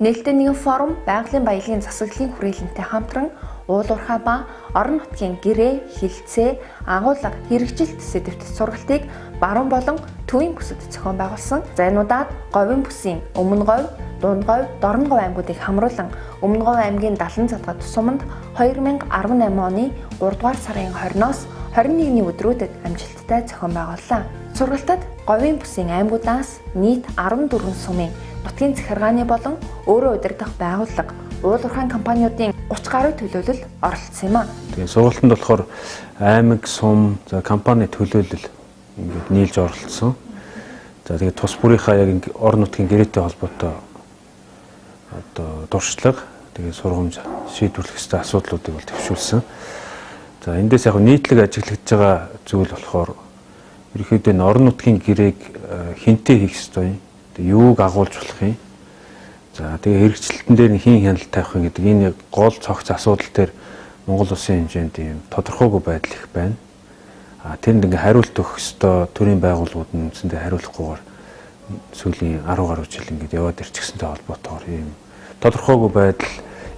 Нээлттэй нэгэн форум байгалийн баялагын засаглалын хүрээлэнтэй хамтран уулуурхай ба орон нутгийн гэрээ, хилцээ, агуулга, хэрэгжилт сэдвт сургалтыг баруун болон төвийн бүсэд зохион байгуулсан. Зайнуудаад говийн бүсийн Өмнө говь, Дунд говь, Дорно говь аймагуудыг хамруулан Өмнө говь аймгийн Далан цадгад суманд 2018 оны 3 дугаар сарын 20-ноос 21-ний өдрүүдэд амжилттай зохион байгууллаа. Сургалтад говийн бүсийн аймагуудаас нийт 14 сумын нутгийн захиргааны болон өөрөө удирдах байгууллага, уулуурхайн компаниудын 30 гаруй төлөөлөл оролцсон юм а. Тэгээ сургалтанд болохоор аймаг, сум, компани төлөөлөл ингээд нийлж оролцсон. За тэгээ тус бүрийнхаа яг орон нутгийн гэрээтэй холбоотой дуршлаг, тэгээ сургамж шийдвэрлэх ёстой асуудлуудыг бол төвшүүлсэн. За эндээс яг нийтлэг ажиглагдж байгаа зүйл болохоор ерөнхийдөө орон нутгийн гэрээг хинтээ хийх ёстой юм. Тэгээ юуг агуулж болох юм. За тэгээ хэрэгжилтэн дээр хин хяналт тавих юм гэдэг энэ гол цогц асуудал дээр Монгол улсын хэмжээнд ийм тодорхойгүй байдал их байна. Тэнд ингээ хариулт өгөх ёстой төрийн байгууллагууд нь үндсэндээ хариулахгүйгээр сүүлийн 10 гаруй жил ингээд яваад ирчихсэнтэй холбоотойгоор ийм тодорхойгүй байдал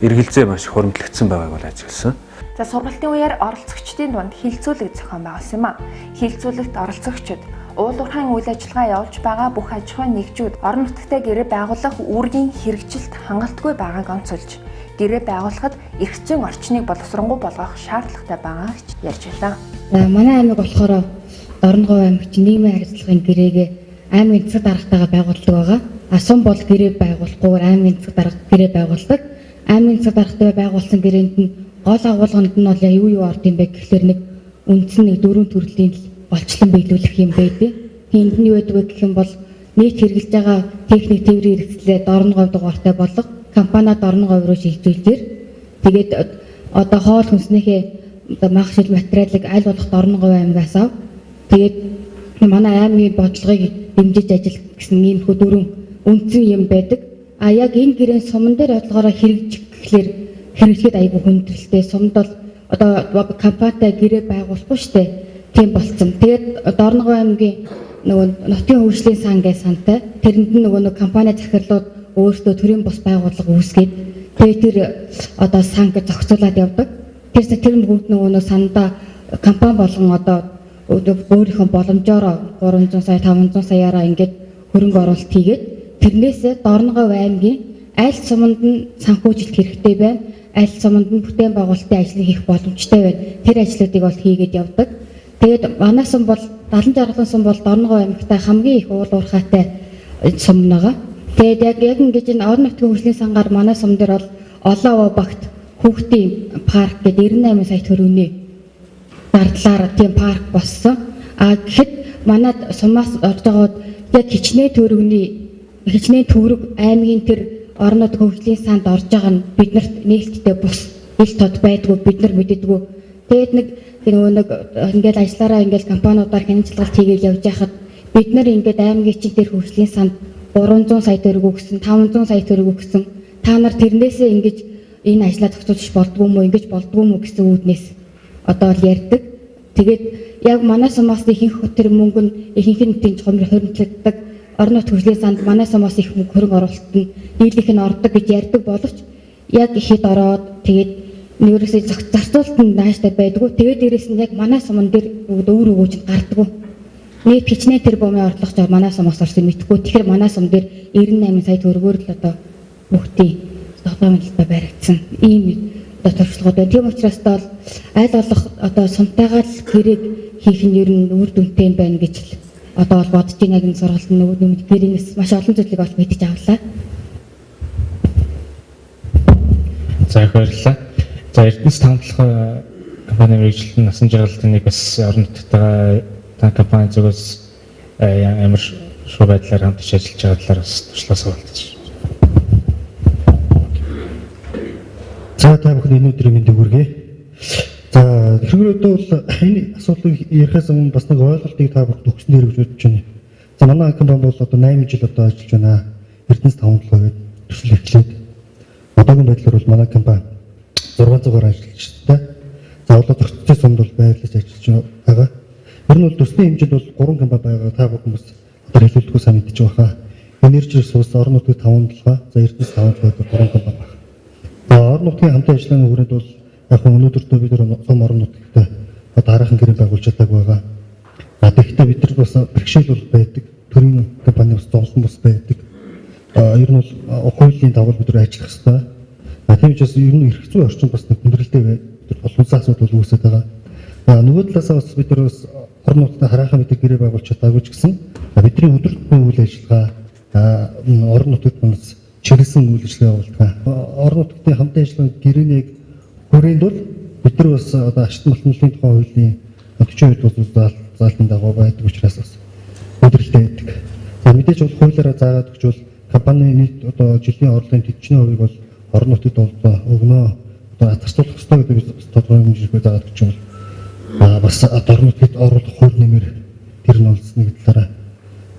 эргэлзээ маш хуримтлагдсан байгааг бол ажигласан. За сургалтын үеэр оролцогчдын дунд хилцүүлэг зохион байгуулсан юм а. Хилцүүлэгт оролцогчид уулуурхайн үйл ажиллагаа явуулж байгаа бүх аж ахуй нэгжүүд орон нутагтаа гэрээ байгуулах үүргийн хэрэгжилт хангалтгүй байгааг онцолж, гэрээ байгуулахад эрх зүйн орчныг боловсронгуй болгох шаардлагатай байгааг ярьж байлаа. Манай аймаг болохоор Дорно говь аймагт нийгмийн харилцааны гэрээгээ аймгийн засаг даргатайгаа байгуулдаг байгаа. Сум бол гэрээ байгуулахгүйгээр аймгийн засаг дарга гэрээ байгуулдаг. Аймгийн засаг даргатай байгуулсан гэрээнд нь гол агуулганд нь бол юу орд юм бэ гэхэлэр нэг үндсэн нэг 4 төрлийн олчлон биелүүлэх юм байдаг. Энд нь юу байдаг вэ гэх юм бол нийт хэрэгжилж байгаа техник тээврийн хэрэгслээ Дорно говь дугаартай болох компани Дорно говь руу шилжүүлжээр тэгээд одоо хоол хүнснийхээ магшил материалыг аль болох Дорно говь аймгаас ав. Тэгээд манай аймгийн бодлогыг дэмжиж ажиллах гэсэн ийм хөө 4 үндсэн юм байдаг. Яг энэ гэрээний суман дээр бодлогоор хэрэгжих гэхлээр хэрэгжихэд аягүй хүндрэлтэй. Сумд бол одоо компанитай гэрээ байгуулахгүй штэ. Тийм болцсон. Тэгээд Дорно говь аймгийн нөгөө нутгийн хөгжлийн сан гэж сантай. Тэрэнд нь нөгөө компани захирлууд өөрсдөө төрийн бус байгууллага үүсгээд тэгээд тэр одоо сан гэж зохицуулаад явдаг. Тэр бүгд нөгөө сандаа компани болгон одоо өөрийнхөө боломжоор 300 сая 500 саяараа ингээд хөрөнгө оруулалт хийгээд тэрнээсээ Дорно говь аймгийн аль суманд нь санхүүжилт хэрэгтэй байна. Аль суманд нь бүтээн байгуулалтын ажлыг хийх боломжтой байна. Тэр ажлуудыг бол хийгээд явдаг. Тэгээд манай сум бол 70 жаргалан сум бол Дорно говь аймагтай хамгийн их уулуурхайтай сум байгаа. Тэгээд яг ингэж энэ орон нутгийн хөгжлийн сангаар манай сум дээр бол Олоо багт хүүхдийн парк гэдэг 98 сая төгрөгийн зардлаар тийм парк болсон. Гэхэд манай сумаас орж байгаа яг хичнээн төгрөг аймгийн тэр орон нутгийн хөгжлийн санд орж байгаа нь биднэрт нээлттэй бус ил тод байдгүй бид нар мэддэггүй. Тэгээд нэг ингээд ажиллаараа ингээд компаниудаар хяналталт хийгээл явж байхад бид нар ингээд аймгийн чинь тэр хөгжлийн санд 300 сая төгрөг өгсөн, 500 сая төгрөг өгсөн. Та нар тэрнээсээ ингэж энэ ажлаа зохицуулж болдгоо мó ингэж болдгоо мó гэсэн үүднээс одоо л ярьдаг. Тэгээд яг манай сумаас ихэнх тэр мөнгө нь ихэнх нь тийм хуримтлагддаг. Орон нутгийн хөгжлийн санд манай сумаас их хөрөнгө оруулалт нь дийлэнх нь ордог гэж ярьдаг боловч яг ихэд ороод тэгээд нэрээсээ зарцуулалт нь нааштай байдгүй. Тэгээд дээрэс нь яг манай суман дээр өөр өгөөж гардаггүй. Нийт хичнээн тэр бомын орлогч манай сумаас орсон мэдхгүй. Тэгэхээр манай сум дээр 98 сая төгрөгөөр л одоо бүгдийн тогтоомжтой баригдсан. Ийм одоо туршлагууд байна. Тийм учраас бол аль болох одоо сумтайгаа л гэрээг хийх нь ер нь үр дүнтэй байна гэж л одоо бол бодож байна. Яг энэ сургалт нь нөгөө гэрээс маш олон зүйлийг олж мэдэж авлаа. За их баярлалаа. За Эрдэнэс хамтлага компани мэргэжилтэн насан жаргалтай нэг бас орон нутгатайгаа компани зүгээс ямар шууд байдлаар хамтарч ажиллаж байгаа талаар бас туршлага суулгаж. За та бүхэн энэ өдрийн мэндийг хүргэе. За хэрэглээдээ бол энэ асуудлыг ярихаас өмнө бас нэг ойлголтыг та бүхэн өгснээр гэж бодож байна. За манай компани бол одоо 8 жил одоо ажиллаж байна. Эрдэнэс тавантлаа гэдэг төсөл эхлээд одоогийн байдлаар бол манай компани 600-аар ажиллажтай. За одоо зохицтой сумд бол байрлаж ажиллаж байгаа. Ер нь бол төслийн хэмжээнд бол 3 компани байгаа. Та бүхэн бас одоо хэлүүлэхгүй сайн мэдж байгаа. энерги ресурс, орон нутгийн 5 толгой, за Эрдэнэс 5 толгой 3 компани байна. За орон нутгийн хамтын ажиллагааны хүрээнд бол яг өнөөдөртөө бид нар сум орон нутгад дараахан гэрээ байгуулж чадаагүй байгаа. Тэгэхдээ бид нар бас бэрхшээл бол байдаг. Төрийн компани бас зовлон бас байдаг. Ер нь бол хуулийн дагуу бид нар ажиллах хэрэгтэй. Тийм учраас ер нь эрх зүйн орчин бас нэг хүндрэлтэй бид боломжтой асуудал бол үүсэж байгаа. Нөгөө талаасаа бас бид нар бас орон нутгад хараахан бид гэрээ байгуулж чадаагүй ч гэсэн бидний өдөр тутмын үйл ажиллагаа орон нутгад бас чиглэсэн үйл ажиллагаа явуулдаг. Орон нутгийн хамтын ажиллагааны гэрээнийг хүрээнд бол бид нар бас одоо ашигт малтны тухай хуулийн 42 дугаар заалтын дагуу байдаг учраас бас өдрөлтэй байдаг. За мэдээж бол хуулиараа заагаад өгч бол компани нийт одоо жилийн орлогын 40% бол орон нутгад өгнө. Одоо зарцуулах ёстой гэдэг бид тодорхой хэмжээгээр заагаад өгч бол бас орон нутгад оруулах хууль нэмэр тэр нь олсныг талаараа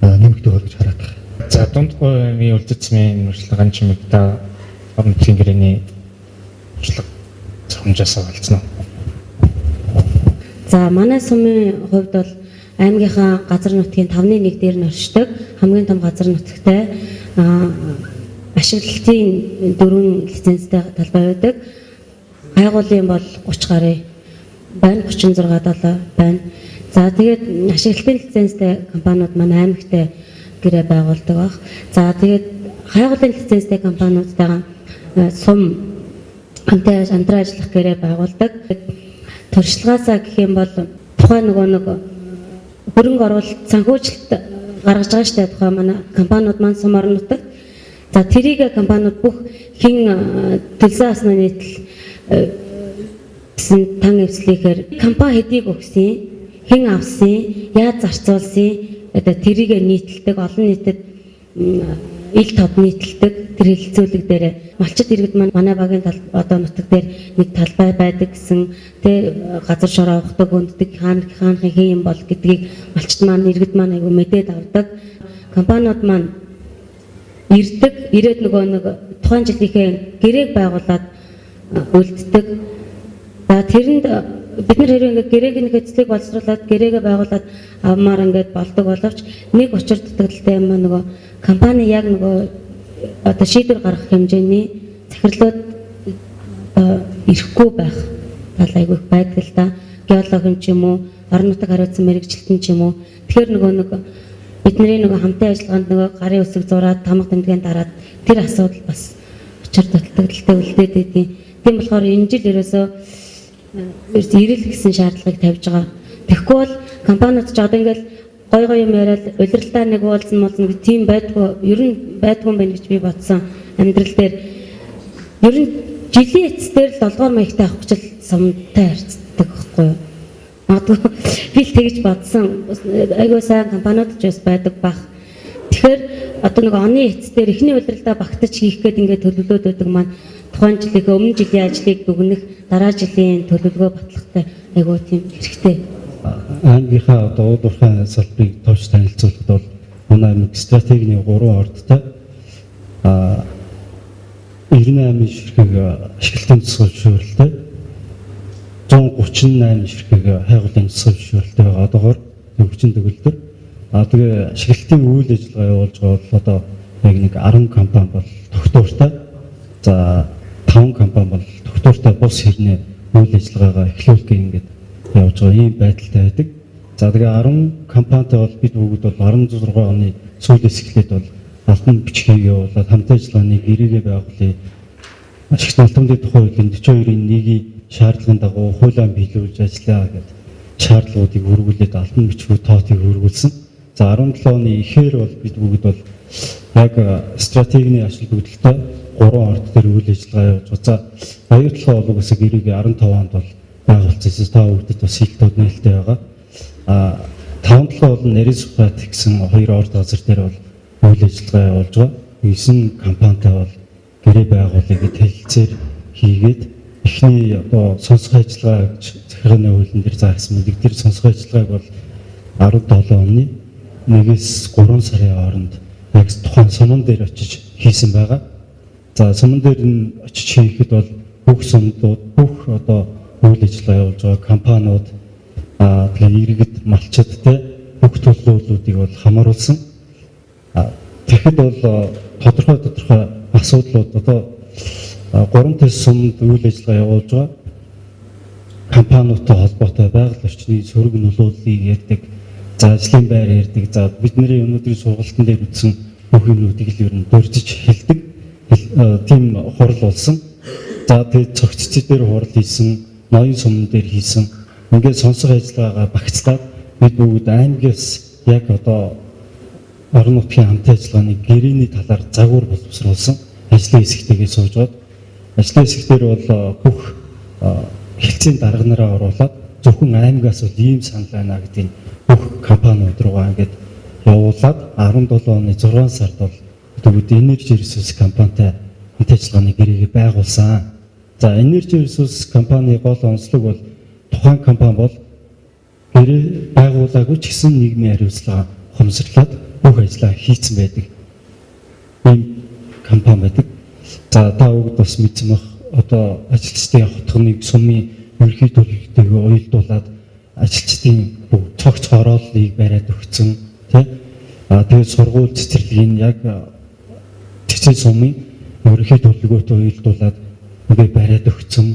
нэмэгдэх бол гэж хараад байна. За дунд говийн үлдэцмийн урьдчилгааны чимэгдээ орон нутгийн гэрээний урьдчилга зөвхөнжөөсөө болцсон уу? За манай сумын хувьд бол аймгийнхаа газар нутгийн 5-1 дээр нь оршдог хамгийн том газар нутагтай ашиглалтын 4 лицензтэй талбай байдаг. Байгууллагын бол 30 гаруй байна, 36 байна. За тэгээд ашиглалтын лицензтэй компаниуд манай аймагт гэрээ байгуулдаг баг. За тэгээд хайгуулын лицензтэй компаниудтайгаа сум хамтран ажиллах гэрээ байгуулдаг. Туршлагаасаа гэх юм бол тухайн нэг хөрөнгө оруулалт санхүүжилт гаргаж байгаа штэ тухайн манай компаниуд маань сум орон нутагт. За тэрийг компаниуд бүх хин төлсөн асны нийтлэл гэсэн тан эвслэхээр компани хэдийг өгсөн, хэн авсан, яаж зарцуулсан, одоо тэрийг нийтэлдэг, олон нийтэд ил тод нийтэлдэг тэр хэлэлцүүлэг дээр малчид иргэд маань манай багийн одоо нутаг дээр нэг талбай байдаг гэсэн тэ газар шороо авахдаг, өнддөг хаанхын хэм бол гэдгийг малчид маань иргэд маань айгу мэдээд авдаг. Компаниуд маань ирдэг, ирээд нөгөө нэг тухайн жилийнхээ гэрээг байгуулад үлддэг. За тэрэнд бид нар хэрэг ингээд гэрээгний эцлийг боловсруулад гэрээгээ байгуулад авмаар ингээд болдог боловч нэг учир дутагдaltaй юм нөгөө компани яг нөгөө одоо шийдвэр гаргах хэмжээний захирлууд ирэхгүй байх тал айгүй байдаг л да. Геологийн ч юм уу, орон нутаг хариуцсан мэрэгчлэлтэн ч юм уу. Тэгэхээр нөгөө нэг бидний нөгөө хамтын ажиллагаанд нөгөө гарын үсэг зураад тамга тэмдгийн дараад тэр асуудал бас учир дутагдaltaй үлдээд байдیں۔ Тийм болохоор энэ жил ерөөсөө ирэл гэсэн шаардлагыг тавьж байгаа. Тэгэхгүй бол компаниуд ч одоо ингээл гой юм яриад улиралдаа нэг уулзсан гэж тийм байдгүй, ер нь байдгүй юм байна гэж би бодсон. Амьдрал дээр ер нь жилийн эцсээр л 7 дугаар маягтай авах гэж сумтай харьцдаг байхгүй юу? Магадгүй би л тэгж бодсон. Айгуу сайн компаниуд ч бас байдаг бах. Тэгэхээр одоо нэг оны эцсээр эхний улиралдаа багтаж хийх гээд ингээд төлөвлөд байдаг маань тухайн жилийнхээ өмнө жилийн ажлыг дүгнэх, дараа жилийн төлөвлөгөө батлахтай айгуу тийм хэрэгтэй. Аймгийнхаа одоо уулуурхайн салбарыг товч танилцуулахад бол манай аймаг стратегийн 3 ордтой 98 ширхэг ашиглалтын засаг зөвшөөрөлтэй 138 ширхэг хайгуулын засаг зөвшөөрөлтэй байгаа одоогоор өвчин төгөлдөр тэгээ ашиглалтын үйл ажиллагаа явуулж байгаа бол одоо яг нэг 10 компани бол тогтвортой. За 5 компани бол тогтвортой бус хэрнээ үйл ажиллагаагаа эхлүүлэх ингээд явж байгаа ийм байдалтай байдаг. За тэгээ 10 компанитай бол бид бүгд бол 16 оны сүүлээс эхлээд бол алтан бичгийг явуулаад хамтын ажиллагааны гэрээгээ байгуулъя. Ашигт малтмын тухай хуулийн 42-ийн 1-ийн шаардлагын дагуу хуулиан биелүүлж ажиллаа гэдэг шаардлагуудыг хүргүүлээд алтан бичгүүд тоотыг хүргүүлсэн. За 17 оны ихээр бол бид бүгд бол яг стратегийн ашиг хөдөлгөөнтэй 3 орд дээр үйл ажиллагаа явуулж байгаа. За баяр талаа болов гэсэн гэрээгээ 15 онд бол байгуулсан. Та бүгдэд бас хилтүүд нээлттэй байгаа. 5 талаа бол нарийн сухбат гэсэн 2 орд газар дээр бол үйл ажиллагаа явуулж байгаа. 9 компанитай бол гэрээ байгуулъя гэж хэлэлцээр хийгээд эхний одоо сонсох ажиллагаа гэж захиргааны хуулийн дээр заасан мэдэг тэр сонсох ажиллагааг бол 17 оны 1-ээс 3 сарын хооронд яг тухайн суман дээр очиж хийсэн байгаа. За суман дээр нь очиж хийхэд бол бүх сумдууд бүх одоо үйл ажиллагаа явуулж байгаа компаниуд тэгээ иргэд малчид те бүх төлөвлөлүүдийг бол хамааруулсан. Тэгэхэд бол тодорхой асуудлууд одоо 3 сумд үйл ажиллагаа явуулж байгаа компаниудтай холбоотой байгаль орчны сөрөг нөлөөллийг ярьдаг. За ажлын байр ярьдаг. За бидний өнөөдрийн сургалтын дээр үтсэн бүх юмнуудыг л ер нь дурдж хэлдэг. Тийм хурал болсон. За тэгээд цогцч дээр хурал хийсэн, ноён сумн дээр хийсэн. Ингээд сонсох ажиллагаагаа багцлаад бид бүгд аймагаас яг одоо орон нутгийн хамтын ажиллагааны гэрээний талаар загвар боловсруулсан ажлын хэсэгтэйгээ сууж гоод ажлын хэсэгтэр бол бүх хэлцээний дарганараа оруулаад зөвхөн аймагаас бол ийм санал байна гэдгийг бүх компаниуд руугаа ингээд явуулаад 17 оны 6 сард бол бүгд Energy Resource компанитай хамт ажиллагааны гэрээгээ байгуулсан. За Energy Resource компани гол онцлог бол тухайн компани бол гэрээ байгуулаагүй ч гэсэн нийгмийн хариуцлага ухамсарлаад бүх ажиллагаа хийцэн байдаг. Ийм компани байдаг. За та бүгд бас мэдсэн бах одоо ажилчдын хотгоныг сумын ерөнхий төлөвлөлтөйгөө уялдуулад ажилчдын бүх цогц хорооллыг бариад өгсөн тий. Тэгээд сургууль цэцэрлэгийг яг цэцэн сумын ерөнхий төлөвлөгөөтэй уялдуулад ингээд бариад өгсөн.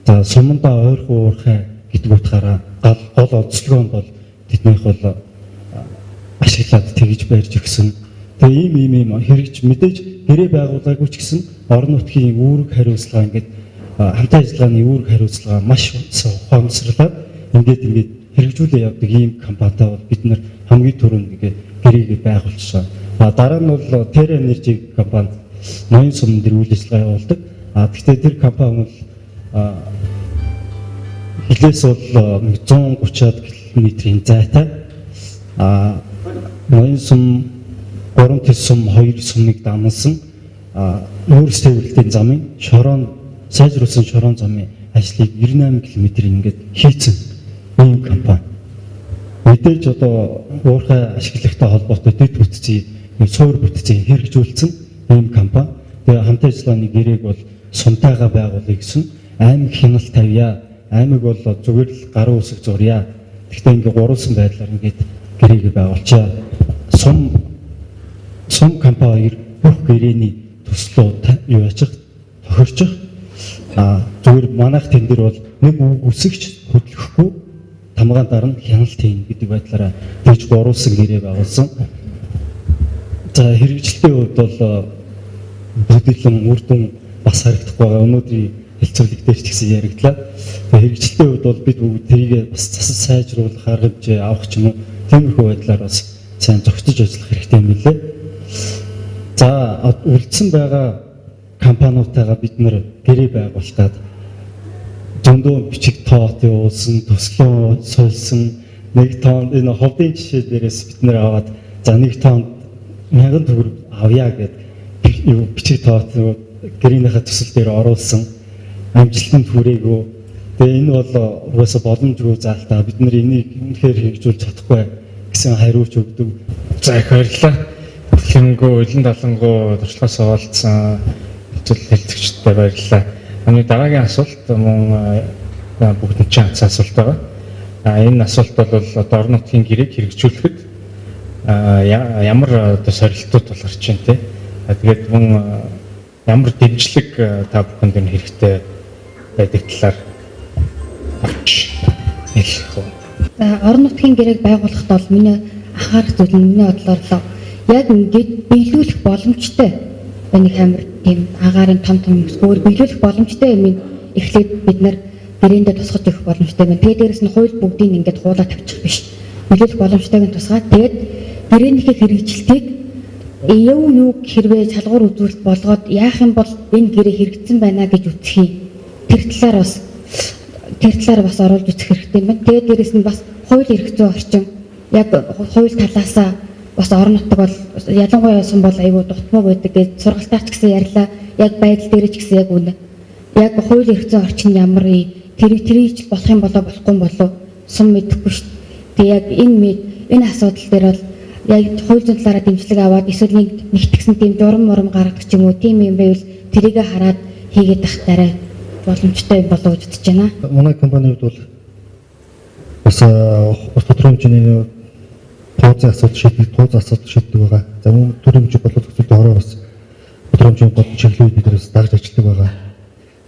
За сумандаа ойрхон уурхай гэдэг утгаараа гол онцлог нь бол тэднийх бол ашиглаад тэгж барьж өгсөн. Тэгээ ийм хэрэгж мэдээж гэрээ байгуулаагүй ч гэсэн орон нутгийн үүрэг хариуцлага ингээд хамтын ажиллагааны үүрэг хариуцлага маш ухаансарлаад ингээд хэрэгжүүлээ явдаг ийм компанитай бол бид нар хамгийн түрүүнд ингээд гэрээгээ байгуулчихсан. Дараа нь бол Terra Energy компани ноён сумн дээр үйл ажиллагаа явуулдаг. Гэхдээ тэр компани бол хилээс бол 130-аад км-ийн зайтай. Ноён сум 3 сум 2 сумыг дамнасан өөрсдөө үйлдвэрлэлийн замын шорон сайжруулсан шорон замын ажлыг 98 км ингээд хийцэн ийм компани. Мэдээж одоо уурхай ашиглагтай холбоотой дэд бүтцийн суур бүтцийг хэрэгжүүлсэн ийм компани. Тэгээ хамтын ажиллагааны гэрээг бол сумтайгаа байгуулъя гэсэн аймаг хяналт тавья. Аймаг бол зүгээр л гарын үсэг зурья. Гэхдээ ингээд гурван байдлаар ингээд гэрээгээ байгуулчаа. Сум компани бүх гэрээний төслөө юу яачих тохирчих. Зүгээр манайх тэн дээр бол нэг үсэгч хөдлөхгүй тамгаан дараа нь хяналт хийн гэдэг байдлаараа тэгж гурван гэрээ байгуулсан. За хэрэгжилтийн хувьд бол бүдэлэн үр дүн бас харагдахгүй байгаа. Өнөөдрийн хэлцүүлэг дээр ч гэсэн яригдлаа. Хэрэгжилтийн хувьд бол бид бүгд тэрийг бас засаж сайжруулах арга хэмжээ авах ч юм уу тиймэрхүү байдлаар бас сайн зохицож ажиллах хэрэгтэй юм билээ. За үлдсэн байгаа компаниудтайгаа бид нэр гэрээ байгуулах гад зөндөө бичиг тоот явуулсан, төслөө сольсон, нэг тоон энэ ховдын жишээ дээрээс бид нэр аваад за нэг тоон 1000 төгрөг авъя гэд бичиг тоот гэрээнийхээ төсөл дээр оруулсан. Амжилтанд хүрээгүй. Тэгээ энэ бол угаасаа боломжгүй заалтаа бид нар энийг үнэхээр хэрэгжүүлж чадахгүй гэсэн хариуч өгдөг. За их баярлалаа. Хингүү улан талангуу туршлагаас оолцсон хэлцэгчдэд баярлалаа. Манай дараагийн асуулт мөн бүгд чинь асуулт байгаа. Энэ асуулт бол одоо орон нутгийн гэрээг хэрэгжүүлэхэд ямар одоо сорилтууд тулгарч байна те. Тэгээд мөн ямар дэмжлэг та бүхэнд энэ хэрэгтэй байдаг талаар хэлэх үү. Орон нутгийн гэрээг байгуулахад бол миний анхаарах зүйл нь миний бодлоор л яг ингээд биелүүлэх боломжтой нэг амар тийм агаарын том өмсгөр биелүүлэх боломжтой юм эхлээд бид нар гэрээндээ тусгаж өгөх боломжтой байна. Тэгээд дээрэс нь хууль бүгдийг ингээд хуулаад тавьчих биш. Биелүүлэх боломжтойг нь тусгаад тэгээд гэрээнийхээ хэрэгжилтийг юу хэрвээ шалгуур үзүүлэлт болгоод яах юм бол энэ гэрээ хэрэгжсэн байна гэж үзэх юм. Тэр талаар бас оруулж үзэх хэрэгтэй юм байна. Тэгээд дээрэс нь бас хууль эрх зүйн орчин яг хууль талаасаа бас орон нутаг бол ялангуяа сум бол аюу дутмаг байдаг гэж сургалтаач гэсэн ярьлаа. Яг байдал дээр ч гэсэн яг үнэ. Яг хууль эрх зүйн орчин ямар тэрийг болох юм болоо болохгүй болоо сум мэдэхгүй шүү дээ. Тэгээ яг энэ асуудал дээр бол яг хууль зүйн талаараа дэмжлэг аваад эсвэл нэгтгсэн тийм журам гаргадаг ч юм уу тийм юм байвал тэрийг хараад хийгээд тахтаарай боломжтой болоо гэж бодож байна. Манай компанид бол бас тодорхой хэмжээний тууцын асуудал шийддэг байгаа. За мөн төрийн хэмжээ болоод зөвхөн ороо бас тодорхой хэмжээний гол чиглэлүүд биднээс дагж ажилладаг байгаа.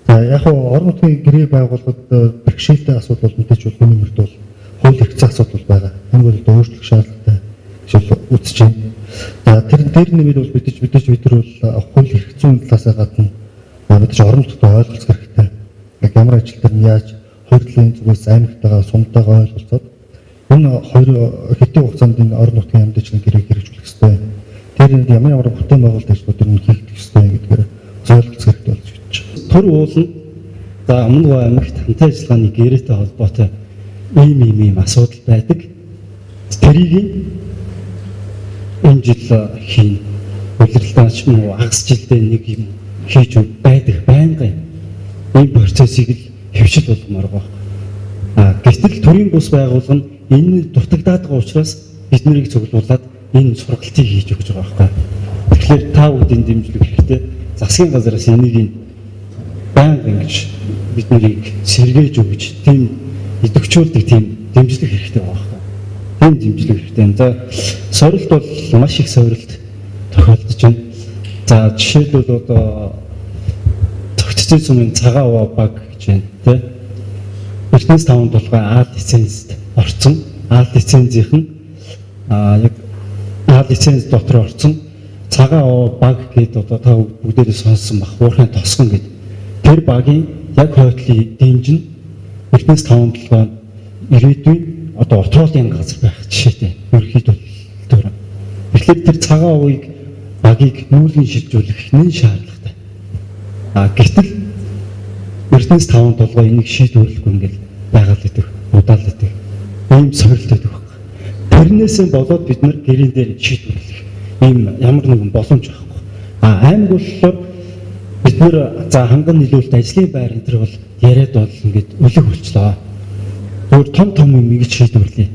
За яг нь орон нутгийн гэрээ байгууллагад бэрхшээлтэй асуудал бол мэдээж бол миний мөрд бол хууль хэрэгцээ асуудал байгаа. Энэ бол өөрчлөх шаардлагатай гэж үзэж байна. За тэр дээр нэмээд бол бид нар бол хууль хэрэгцээний талаас гадна мэдээж орон нутгад ойлголцох хэрэгтэй. Яг ямар ажил дээр нь яаж хуулийн зүгээс аймагтайгаа сумтайгаа ойлголцоод энэ хоёр хэдийн хугацаанд энэ орон нутгийн амьдчлан гэрээг хэрэгжүүлэх ёстой. Тэр ямар бүтээн байгуулалт ажлууд нь хийгдэх ёстой гэдгээр ойлголцох хэрэгтэй болж байна. Төр уулын за Өмнөг аймагт хамтын ажиллагааны гэрээтэй холбоотой ийм асуудал байдаг. Тэрийг энэ жил хийн. Улирлаач нь агас жилдээ нэг юм хийж байдаг байнгын энэ процессыг л хөвшил болгомоор байна. Гэтэл төрийн бус байгууллага нь энэ дутагдаад байгаа учраас бид нарыг цуглуулад энэ сургалтыг хийж өгч байгаа байхгүй. Тэгэхээр та бүхэн дэмжлэг хэрэгтэй. Засгийн газраас энийг байнга ингэж бид нарыг сэргээж өгч тийм идэвхжүүлдэг тийм дэмжлэг хэрэгтэй байгаа байхгүй. Тийм дэмжлэг хэрэгтэй. За сорилт бол маш их сорилт тохиолдож байна. За жишээлбэл одоо тогтцын сумын цагаан ува баг гэж байна тийм. Эрдэнэс 5 толгой А лицензд орсон. А лицензийнх нь яг А лиценз дотор орсон цагаан ува баг гэдэг одоо та бүгдээрээ сонссон баг. Уурхайн тосгон гэдэг. Тэр багийн яг хойтлын дэмж нь Эрдэнэс 5 толгой ирээдүйн одоо отроолын газар байх жишээтэй. Ерөнхийдөө төр. Тэгэхээр тэр цагаан увыг багийг нүүлгэн шилжүүлэх нэн шаардлагатай. Гэтэл Эрдэнэс 5 толгой энийг шийдвэрлэхгүй ингээл байгаад идэг, удаал идэг. Ийм сорилт байдаг байхгүй. Тэрнээсээ болоод бид нар гэрийн дээр шийдвэрлэх ийм ямар нэгэн боломж байхгүй. Аймаг болохоор бид нар за ханган нийлүүлэлт ажлын байр энэ төр бол яриад бол ингээд өлөг болчлоо. Өөр том юм ингэж шийдвэрлэе.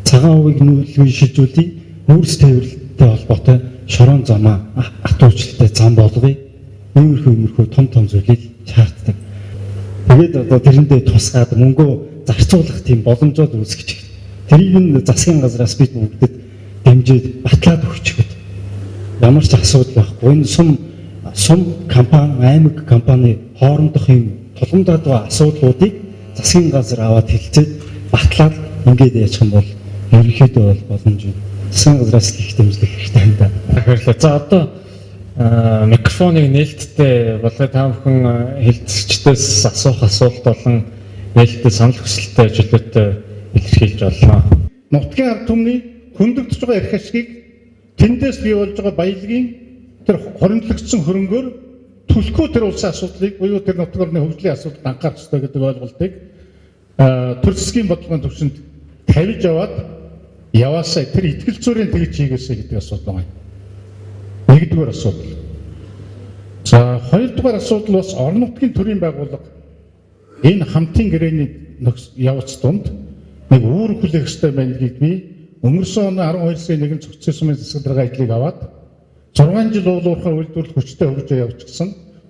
Цагаан увыг нүүлгэн шилжүүлээ. Нүүрс тээвэрлэлтэй холбоотой шорон замаа атуучлагтай зам болгоё. Иймэрхүү том зүйлийг шаарддаг. Тэгээд одоо тэрэндээ тусгаад мөнгөө зарцуулах тийм боломжууд үүсгэж байна. Тэрийг нь засгийн газраас бид бүгдэд дэмжиж батлаад өгчихэд ямар ч асуудал байхгүй. Энэ сум компани, аймаг компани хоорондох юм тулгамдаад байгаа асуудлуудыг засгийн газар аваад хэлцээд батлаад ингээд яачих юм бол ерөнхийдөө бол боломж юм. Засгийн газраас их дэмжлэг хэрэгтэй юм да. Баярлалаа. За одоо микрофоныг нээлттэй болгоод та бүхэн хэлцэгчдээс асуух асуулт болон нээлттэй санал хүсэлттэй ажлуудаа илэрхийлж болно. Нутгийн ард түмний хөндөгдөж байгаа эрх ашгийг тэндээс бий болж байгаа баялагын тэр хоригдлогдсон хөрөнгөөр түлхүү тэр улсын асуудлыг буюу тэр нутгийн орны хөгжлийн асуудалд анхаарах ёстой гэдэг ойлголтыг төр засгийн бодлогын түвшинд тавьж аваад яваасаа тэр итгэл зүрийн тэгж хийгээсэй гэдэг асуудал байна. Нэгдүгээр асуудал. За хоёрдугаар асуудал бас орон нутгийн төрийн байгууллага энэ хамтын гэрээний явц донд нэг үүрэг хүлээх ёстой байна гэдгийг би өнгөрсөн оны 12 сарын 1-нд цогцсон сумын засаг дарга ажлыг аваад 6 жил уулуурхай үйлдвэрлэл хүчтэй хөгжөө явуулчихсан.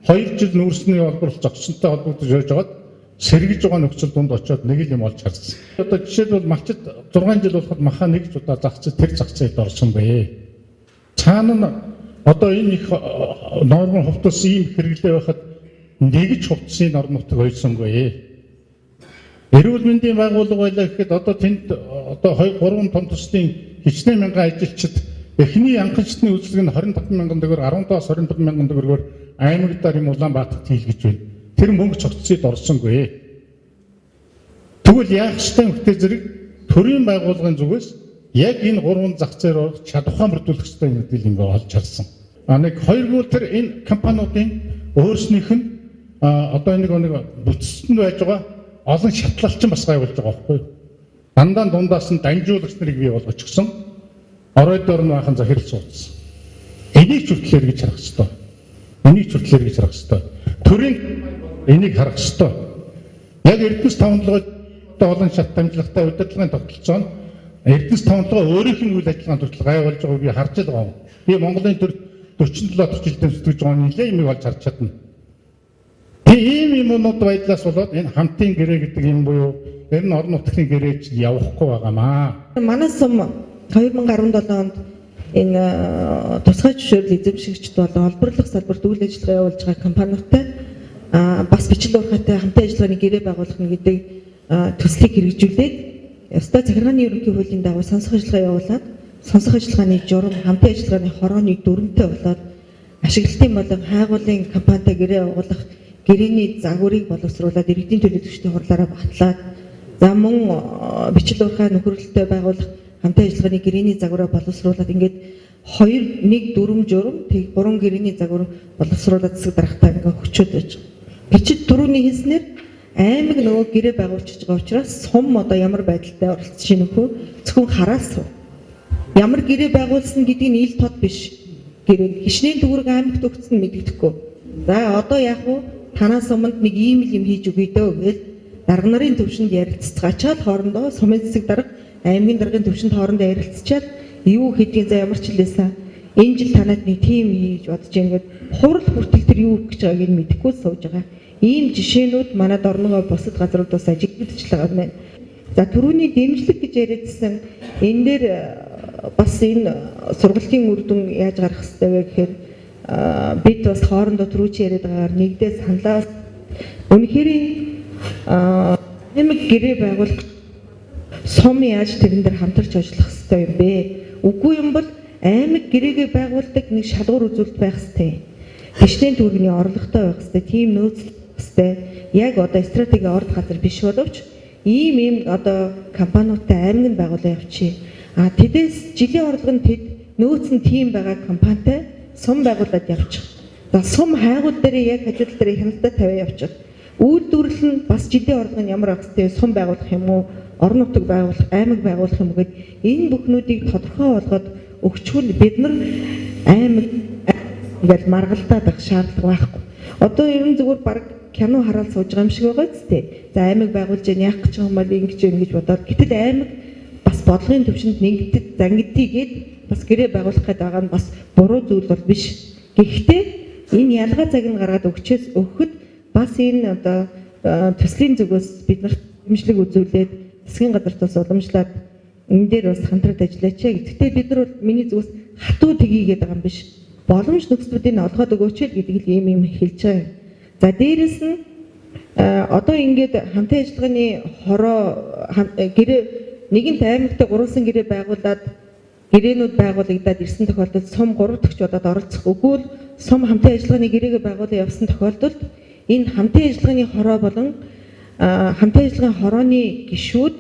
2 жил нүүрсний холбоор зогсонтой холбогдож явж байгаад сэргэж байгаа нөхцөл донд очиод нэг л юм олж харсан. Одоо жишээлбэл малчид 6 жил болоход маха нэг ч удаа загцыг тэр загцыг орсон бэ. Цаана нь одоо энэ их нормын хувцас ийм хэрэглээ байхад нэгж хувцсыг орон нутаг ойсонгүй. Эрүүл мэндийн байгууллага байлаа гэхэд одоо тэнд одоо 2-3 том төслийн хичнээн мянган ажилчид эхний анхны үйлчлэг нь 25 мянган төгрөг 15-25 мянган төгрөгөөр аймагтаар юм Улаанбаатарт хийлгэж байна. Тэр мөнгө цогцсод орсонгүй. Тэгвэл яах ёстой вэ зэрэг төрийн байгууллагын зүгээс яг энэ 3 зах зээл орох чадвараа бүрдүүлэх ёстой гэдэг юм олж харсан. Нэг хоёргуул тэр энэ компаниудын өөрснийх нь одоо нэг бүтцэнд байж байгаа олон шатлалчин бас гайвуулж байгаа байхгүй. Дандаа дундаас нь дамжуулагч нарыг бий болгочихсон. Оройд орн бахан захирал суудсан. Энийг ч хүртлээр гэж харах ёстой. Энийг ч хүртлээр гэж харах ёстой. Төрийн энийг харах ёстой. Яг Эрдэнэс 5 толгой одоо олон шат дамжлагтай удирдлагын тогтолцоо нь Эрдэнэс 5 толгой өөрийнх нь үйл ажиллагаанд хүртэл гайвуулж байгааг би харж байгаа. Би Монголын төр 47 жилдээ зүтгэж байгаа нэлээд юмыг олж харж чадна. Ийм юмнууд байдлаас болоод энэ хамтын гэрээ гэдэг юм буюу ер нь орон нутгийн гэрээч явахгүй байгаамаа. Манай сум 2017 онд энэ тусгай зөвшөөрөл эзэмшигчд болон олборлох салбарт үйл ажиллагаа явуулж байгаа компаниудтай бас бичил уурхайтай хамтын ажиллагааны гэрээ байгуулах нь гэдэг төслийг хэрэгжүүлээд ёстой захиргааны ерөнхий хуулийн дагуу сонсох ажиллагаа явуулаад сонсох ажиллагааны журам хамтын ажиллагааны хорооны дүрмтэй болоод ашиглалтын болон хайгуулын компанитай гэрээ байгуулах гэрээний загварыг боловсруулад иргэдийн төлөөлөгчдийн хурлаараа батлаад за мөн бичил уурхай нөхөрлөлтөй байгуулах хамтын ажиллагааны гэрээний загвараа боловсруулад ингээд 2-1 4 журам тэг 3 гэрээний загвар боловсруулад засаг дарахтаа ингээ хүчөөд байж байгаа. Бичид түрүүний хэлснээр аймаг нөгөө гэрээ байгуулчихж байгаа учраас сум одоо ямар байдалтай оролцож шинэ хөө зөвхөн хараасуу. Ямар гэрээ байгуулсан гэдгийг ил тод биш. Гэрээ хичнээн төгрөг аймагт өгсөн мэддэхгүй. За одоо яг уу танаас өмнө нэг ийм юм хийж өгье дөө гэж дарга нарын төвшөнд ярилццгаачаад хоорондоо сумын засаг дарга аймгийн даргын төвшөнд хоорондоо ярилцчаад юу хийдгийг за ямар ч хэлээсаа энэ жил танад нэг тим хийж бодож ингээд хурал хүртэл тэр юу өгч байгааг нь мэдэхгүй сууж байгаа. Ийм жишээнүүд манад орногоо бусад газрууд бас ажиглагдчихлаа байна. За түрүүний дэмжлэг гэж яриадсан энэ дээр бас энэ сургалтын үр дүн яаж гарах хэрэгтэй вэ гэхээр бид бас хоорондоо түрүүч яриад байгаагаар нэгдээ саналаа үнэхээр нэмэг гэрээ байгуулах сум яаж тэрэн дээр хамтарч ажиллах хэрэгтэй юм бэ? Үгүй юм бол аймаг гэрээгээ байгуулдаг нэг шалгуур үзүүлэлт байх хэрэгтэй. Гишүүн төгрөгийн орлоготой байх хэрэгтэй. Тим нөөцлөх хэрэгтэй. Яг одоо стратеги орд газар биш боловч ийм одоо компаниудтай аймаг нь байгуулаа явчих. Тэдээс жилийн орлого нь тэд нөөц нь тим байгаа компанитай сум байгуулад явчих. За сум хайгуул дээр яг хажууд дээр хяналтаа тавиа явчих. Үйлдвэрлэл нь бас жилийн орлого нь ямар байх вэ? Сум байгуулах юм уу? Орон нутаг байгуулах, аймаг байгуулах юм гээд энэ бүхнүүдийг тодорхой болгоод өгчвөл бид нар аймаг ингээд маргалдаад байх шаардлага байхгүй. Одоо ер нь зүгээр баг кино хараад сууж байгаа юм шиг байгаа зү. За аймаг байгуулж яах гэж байгаа юм бол ингэж бодоод гэтэл аймаг бас бодлогын төвшөнд нэгдэд зангидтийгээд бас гэрээ байгуулах гэдэг байгаа нь бас буруу зүйл бол биш. Гэхдээ энэ ялгаа цаг нь гаргаад өгөхөд бас энэ одоо төслийн зүгээс бид нарт дэмжлэг үзүүлээд засгийн газарт бас уламжлаад энэ дээр бас хамтраад ажиллаач. Гэхдээ бид нар миний зүгээс хатуу тгийгээд байгаа юм биш. Боломж нөхцлүүдийг олгоод өгөөч гэдэг л ийм хэлж байгаа. За дээрэс нь одоо ингээд хамтын ажиллагааны хороо гэрээ нэгэнт аймагт 3 гэрээ байгуулад гэрээнүүд байгуулагдаад ирсэн тохиолдолд сум 3 дахь удаад оролцох өгвөл сум хамтын ажиллагааны гэрээгээ байгуулан явсан тохиолдолд энэ хамтын ажиллагааны хороо болон хамтын ажиллагааны хорооны гишүүд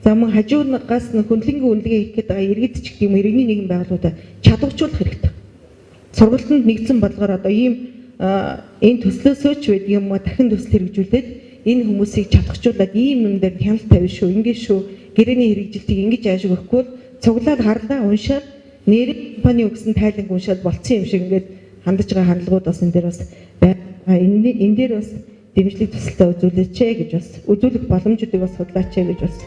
за мөн хажуугаас нь хөндлөнгийн үнэлгээ хийх гэдэг иргэд ч гэдэг юм иргэний нэгэн байгууллагуудаа чадваржуулах хэрэгтэй. Сургалтанд нэгдсэн болгоор одоо ийм энэ төслөөсөө ч байдаг юм уу дахин төсөл хэрэгжүүлээд энэ хүмүүсийг чадахжуулаад ийм юм дээр хяналт тавина шүү, ингэж шүү, гэрээний хэрэгжилтийг ингэж аашиг өгөхгүй бол цуглаад харлаа уншаад нэр компани өгсөн тайланг уншаад болцсон юм шиг ингээд хандаж байгаа хандлагууд бас энэ дээр бас энэ дээр бас дэмжлэг төсөлтөй үзүүлээч гэж бас үзүүлэх боломжуудыг бас судлаач гэж бас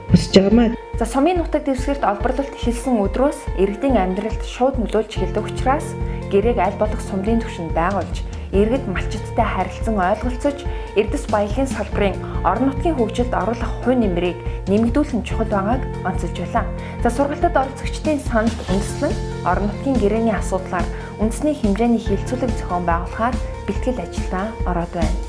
хүсэж байгаа маа. За сумын нутаг дэвсгэрт олборлолт эхэлсэн өдрөөс иргэдийн амьдралд шууд нөлөөлж эхэлдэг учраас гэрээг аль болох сумын түвшинд байгуулж иргэд малчиттай харилцан ойлголцож эрдэс баялагын салбарын орон нутгийн хөгжилд оруулах хувь нэмрийг нэмэгдүүлэх нь чухал байгааг онцолж байлаа. За сургалтад оролцогчдын санд үндэслэн орон нутгийн гэрээний асуудлаар үндэсний хэмжээний хилцүүлэг зохион байгуулахаар бэлтгэл ажилдаа ороод байна.